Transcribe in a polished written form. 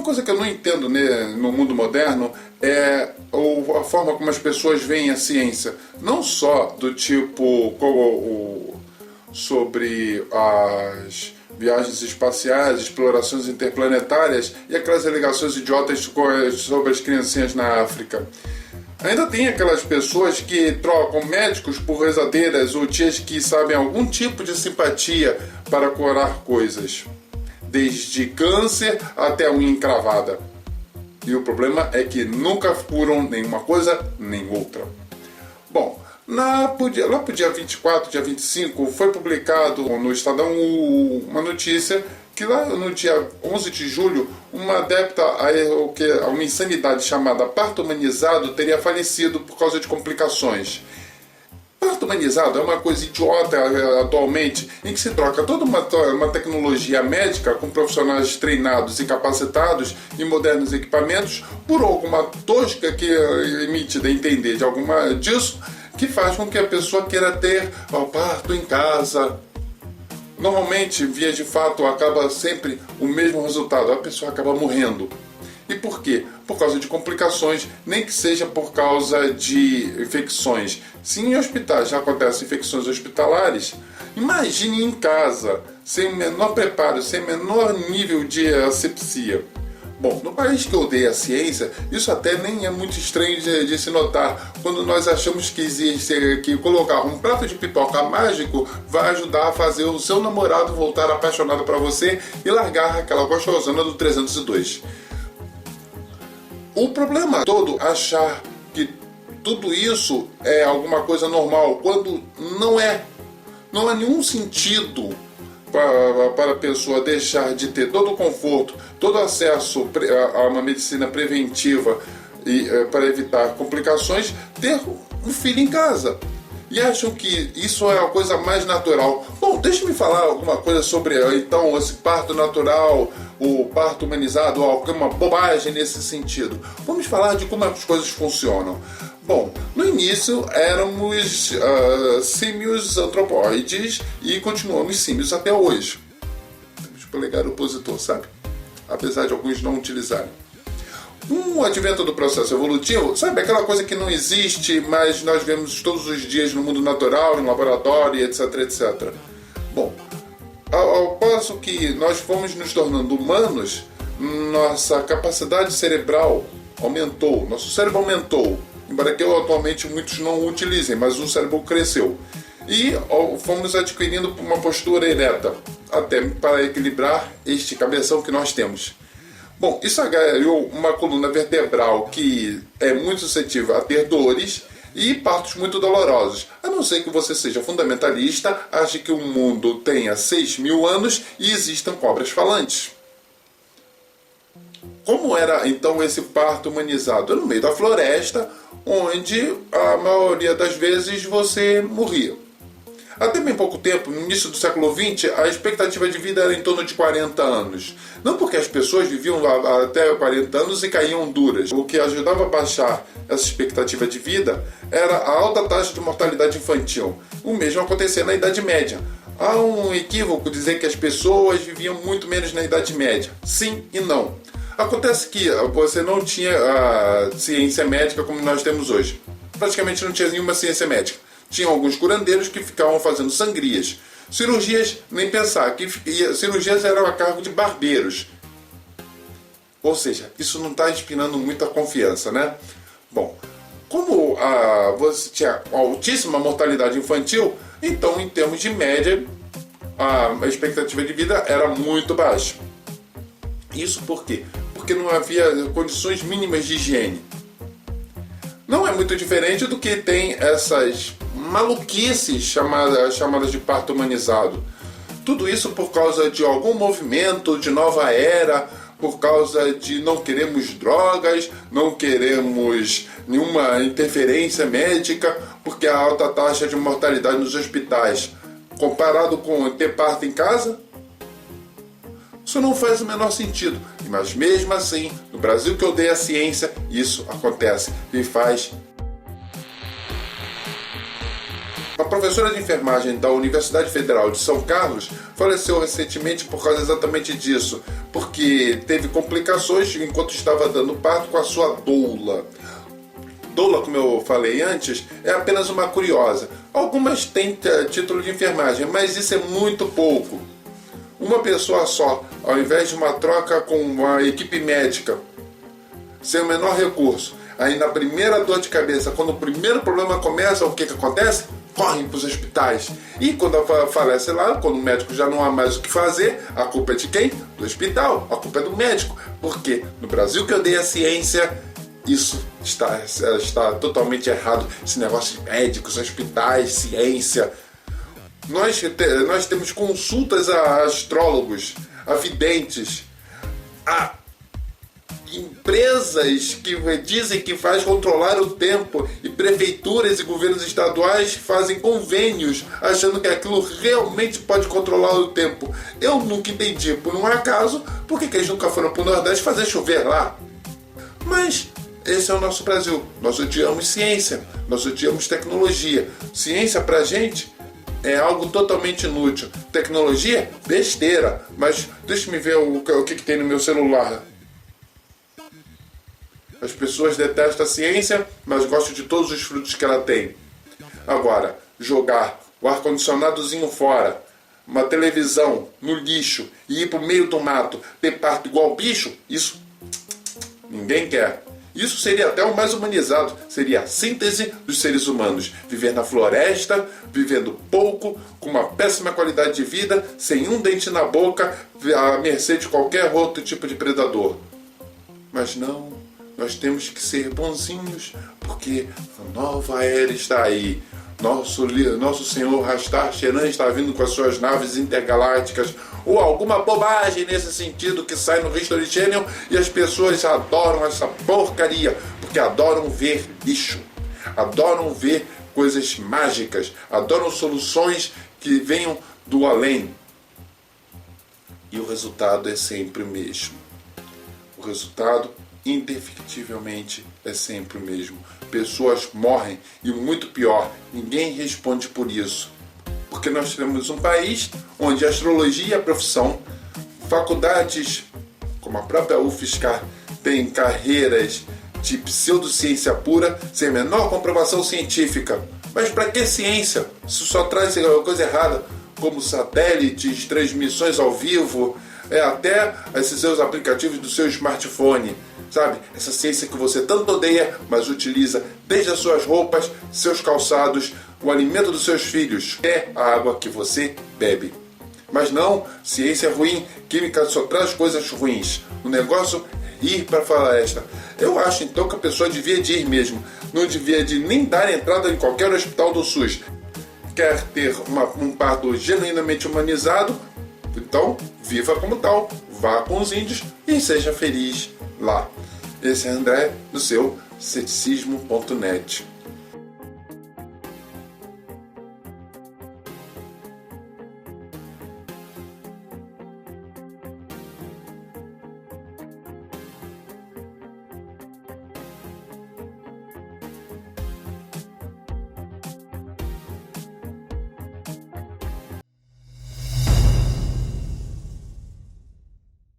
coisa que eu não entendo, né, no mundo moderno é a forma como as pessoas veem a ciência. Não só do tipo sobre as viagens espaciais, explorações interplanetárias e aquelas alegações idiotas sobre as criancinhas na África. Ainda tem aquelas pessoas que trocam médicos por rezadeiras ou tias que sabem algum tipo de simpatia para curar coisas, desde câncer até unha encravada. E o problema é que nunca curam nenhuma coisa nem outra. Bom, lá pro dia 24, dia 25, foi publicado no Estadão uma notícia que lá no dia 11 de julho, uma adepta a uma insanidade chamada parto humanizado teria falecido por causa de complicações. Parto humanizado é uma coisa idiota atualmente, em que se troca toda uma tecnologia médica com profissionais treinados e capacitados e modernos equipamentos por alguma tosca que emite de entender de alguma disso, que faz com que a pessoa queira ter o parto em casa. Normalmente, via de fato, acaba sempre o mesmo resultado, a pessoa acaba morrendo. E por quê? Por causa de complicações, nem que seja por causa de infecções. Se em hospitais já acontecem infecções hospitalares, imagine em casa, sem o menor preparo, sem o menor nível de asepsia. Bom, no país que odeia a ciência, isso até nem é muito estranho de se notar, quando nós achamos que colocar um prato de pipoca mágico vai ajudar a fazer o seu namorado voltar apaixonado por você e largar aquela gostosona do 302. O problema todo é achar que tudo isso é alguma coisa normal, quando não é. Não há nenhum sentido para a pessoa deixar de ter todo o conforto, todo o acesso a uma medicina preventiva e para evitar complicações, ter um filho em casa. E acham que isso é a coisa mais natural. Bom, deixa-me falar alguma coisa sobre então esse parto natural, o parto humanizado, alguma bobagem nesse sentido. Vamos falar de como as coisas funcionam. Bom, no início éramos símios antropóides e continuamos símios até hoje. Temos polegar opositor, sabe? Apesar de alguns não utilizarem. O advento do processo evolutivo, sabe, aquela coisa que não existe, mas nós vemos todos os dias no mundo natural, em laboratório, etc, etc. Bom, ao passo que nós fomos nos tornando humanos, nossa capacidade cerebral aumentou, nosso cérebro aumentou, embora que atualmente muitos não o utilizem, mas o cérebro cresceu. E fomos adquirindo uma postura ereta, até para equilibrar este cabeção que nós temos. Bom, isso agregou uma coluna vertebral que é muito suscetível a ter dores e partos muito dolorosos. A não ser que você seja fundamentalista, ache que o mundo tenha 6.000 anos e existam cobras falantes. Como era então esse parto humanizado? No meio da floresta, onde a maioria das vezes você morria. Até bem pouco tempo, no início do século XX, a expectativa de vida era em torno de 40 anos. Não porque as pessoas viviam até 40 anos e caíam duras. O que ajudava a baixar essa expectativa de vida era a alta taxa de mortalidade infantil. O mesmo acontecia na Idade Média. Há um equívoco dizer que as pessoas viviam muito menos na Idade Média. Sim e não. Acontece que você não tinha a ciência médica como nós temos hoje. Praticamente não tinha nenhuma ciência médica. Tinham alguns curandeiros que ficavam fazendo sangrias. Cirurgias, nem pensar, cirurgias eram a cargo de barbeiros. Ou seja, isso não está inspirando muita confiança, né? Bom, como você tinha altíssima mortalidade infantil, então em termos de média, a expectativa de vida era muito baixa. Isso por quê? Porque não havia condições mínimas de higiene. Não é muito diferente do que tem essas maluquices chamadas de parto humanizado. Tudo isso por causa de algum movimento de nova era, por causa de não queremos drogas, não queremos nenhuma interferência médica, porque a alta taxa de mortalidade nos hospitais, comparado com ter parto em casa, isso não faz o menor sentido. Mas mesmo assim, no Brasil que odeia a ciência, isso acontece e faz Uma professora de enfermagem da Universidade Federal de São Carlos faleceu recentemente por causa exatamente disso, porque teve complicações enquanto estava dando parto com a sua doula. Doula, como eu falei antes, é apenas uma curiosa. Algumas têm título de enfermagem, mas isso é muito pouco. Uma pessoa só, ao invés de uma troca com uma equipe médica, sem o menor recurso. Aí na primeira dor de cabeça, quando o primeiro problema começa, o que acontece? Correm para os hospitais. E quando falece lá, quando o médico já não há mais o que fazer, a culpa é de quem? Do hospital. A culpa é do médico. Porque no Brasil que eu dei a ciência, isso está totalmente errado. Esse negócio de médicos, hospitais, ciência. Nós temos consultas a astrólogos, a videntes, a empresas que dizem que faz controlar o tempo, e prefeituras e governos estaduais fazem convênios achando que aquilo realmente pode controlar o tempo. Eu nunca entendi, por um acaso, por que eles nunca foram para o Nordeste fazer chover lá. Mas esse é o nosso Brasil. Nós odiamos ciência, nós odiamos tecnologia. Ciência pra gente é algo totalmente inútil. Tecnologia, besteira. Mas deixa-me ver o que tem no meu celular. As pessoas detestam a ciência, mas gostam de todos os frutos que ela tem. Agora, jogar o ar-condicionadozinho fora, uma televisão no lixo e ir pro meio do mato, ter parto igual bicho, isso ninguém quer. Isso seria até o mais humanizado, seria a síntese dos seres humanos. Viver na floresta, vivendo pouco, com uma péssima qualidade de vida, sem um dente na boca, à mercê de qualquer outro tipo de predador. Mas não, nós temos que ser bonzinhos, porque a nova era está aí. Nosso Senhor Rastar Cheran está vindo com as suas naves intergalácticas, ou alguma bobagem nesse sentido que sai no History Channel, e as pessoas adoram essa porcaria, porque adoram ver lixo, adoram ver coisas mágicas, adoram soluções que venham do além. E o resultado é sempre o mesmo. O resultado, indefectivelmente, é sempre o mesmo. Pessoas morrem e, muito pior, ninguém responde por isso. Porque nós temos um país onde a astrologia é a profissão, faculdades como a própria UFSCar têm carreiras de pseudociência pura, sem a menor comprovação científica. Mas para que ciência? Isso só traz coisa errada, como satélites, transmissões ao vivo, até esses seus aplicativos do seu smartphone. Sabe? Essa ciência que você tanto odeia, mas utiliza desde as suas roupas, seus calçados, o alimento dos seus filhos, é a água que você bebe. Mas não, ciência é ruim, química só traz coisas ruins. O negócio é ir para a floresta. Eu acho então que a pessoa devia de ir mesmo. Não devia de nem dar entrada em qualquer hospital do SUS. Quer ter um parto genuinamente humanizado? Então, viva como tal, vá com os índios e seja feliz lá. Esse é André, do seu ceticismo.net.